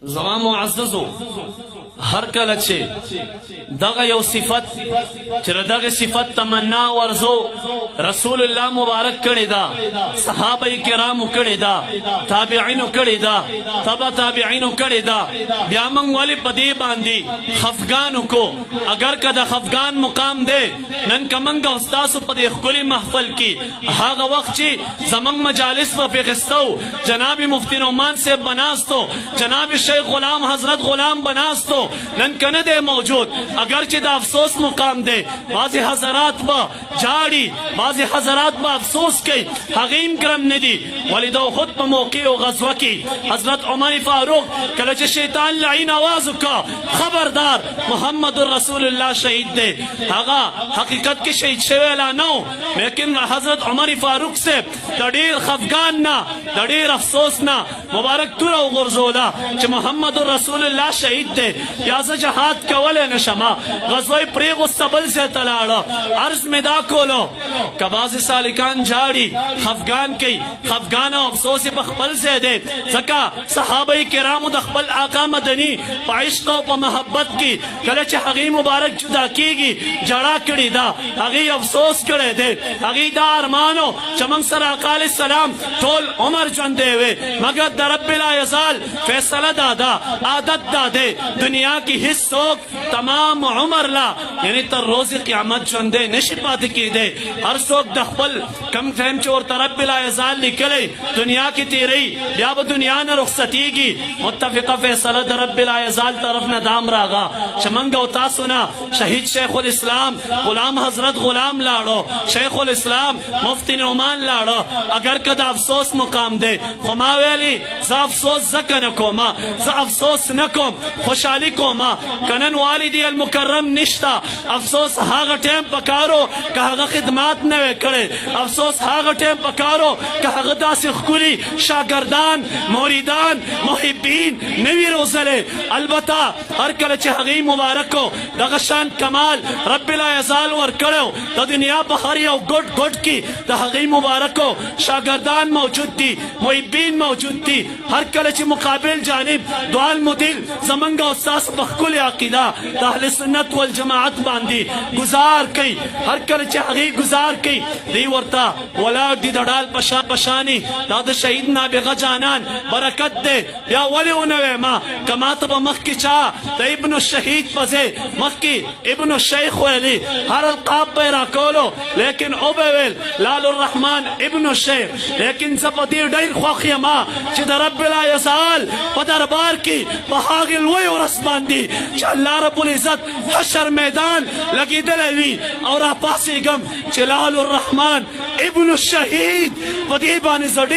زما معززو هر کله چې دغه یو صفت چې دغه صفت تمنا ورزو رسول الله مبارک کړی دا صحابه کرامو کړی دا تابعینو کړی دا تبع تابعینو کړی دا بیا موږ ولې په دې باندې خفګانو کو اگر کدا خفګان مقام دی نن کمنګ استاد په دې خولي محفل کې هغه وخت چې زمنګ مجالس په پیغستو جناب مفتی نعمان سے بناستو جناب شیخ غلام حضرت غلام بناستو نن کنه دے موجود اگر چې دا افسوس مقام دے بعض حضرات با جاڑی بعض حضرات با افسوس کی حقیم کرم ندی ولی دو خود پا موقع و غزوہ کی حضرت عمر فاروق کلچ شیطان لعین آوازو کا خبردار محمد رسول اللہ شہید دے آغا حقیقت کی شہید شویلا نو لیکن حضرت عمر فاروق سے دڑیر خفگان نا دڑیر افسوس نا مبارک تو رو غرزولا چه محمد رسول اللہ شہید دے یازا جہاد کولے نشما غزوی پریغ و سبل سے تلاڑا عرض میں دا کولو کباز سالکان جاڑی خفگان کی خفگان و افسوس بخبل سے دے زکا صحابہ کرام دخبل آقا مدنی پا عشق و پا محبت کی کلچ حقی مبارک جدا کی گی جڑا کری دا حقی افسوس کرے دے حقی دا ارمانو چمنگ سر آقا علیہ السلام طول عمر جندے ہوئے مگر در رب لا یزال فیصلہ دادا عادت دادے دنیا کی حصوک تمام عمر لا یعنی تر روز قیامت جندے نشپات کی دے ہر سوک دخبل کم ٹائم چور تر رب لا یزال نکلے دنیا کی تیری یا با دنیا نہ رخصتی گی متفقہ فیصلہ در رب لا یزال طرف ندام راغا شمنگا اتا سنا شہید شیخ الاسلام غلام حضرت غلام لاڑو شیخ الاسلام مفتی نعمان لاڑو اگر کد افسوس مقام دے خماویلی زا افسوس زکنکو ما زا افسوس نکم خوشحالی کو ما کنن والدی المکرم نشتا افسوس ہاگا ٹیم پکارو کہ ہاگا خدمات نوے کرے افسوس ہاگا ٹیم پکارو کہ ہاگا دا سخکولی شاگردان موریدان محبین نوی روزلے البتہ ہر کلچ حقی مبارکو دغشان کمال رب لا یزال ور کرو دا دنیا بخاری او گٹ گٹ کی دا حقی مبارکو شاگردان موجود دی محبین موجود دی ہر کلچ مقابل جانب دوال مدل زمنگا استاس بخکل عقیدہ دا اہل سنت والجماعت باندی گزار کئی ہر کلچ حقی گزار کئی دی ورطا ولا دی دڑال پشا پشانی دا دا شہید نابغا جانان برکت دے یا ولی انوے ما کماتب مخ کی چاہ دا ابن الشہید پزے مخ کی ابن الشیخ ویلی ہر القاب بیرا کولو لیکن اوبیویل لال الرحمن ابن الشیخ لیکن زبدیر دیر خواخی ما چی دا رب لا یزال پا دربار کی بحاگل وی ورس باندی چی اللہ رب العزت حشر میدان لگی دلوی اور پاسی گم چی لال الرحمن ابن الشہید پا دیبانی زڑی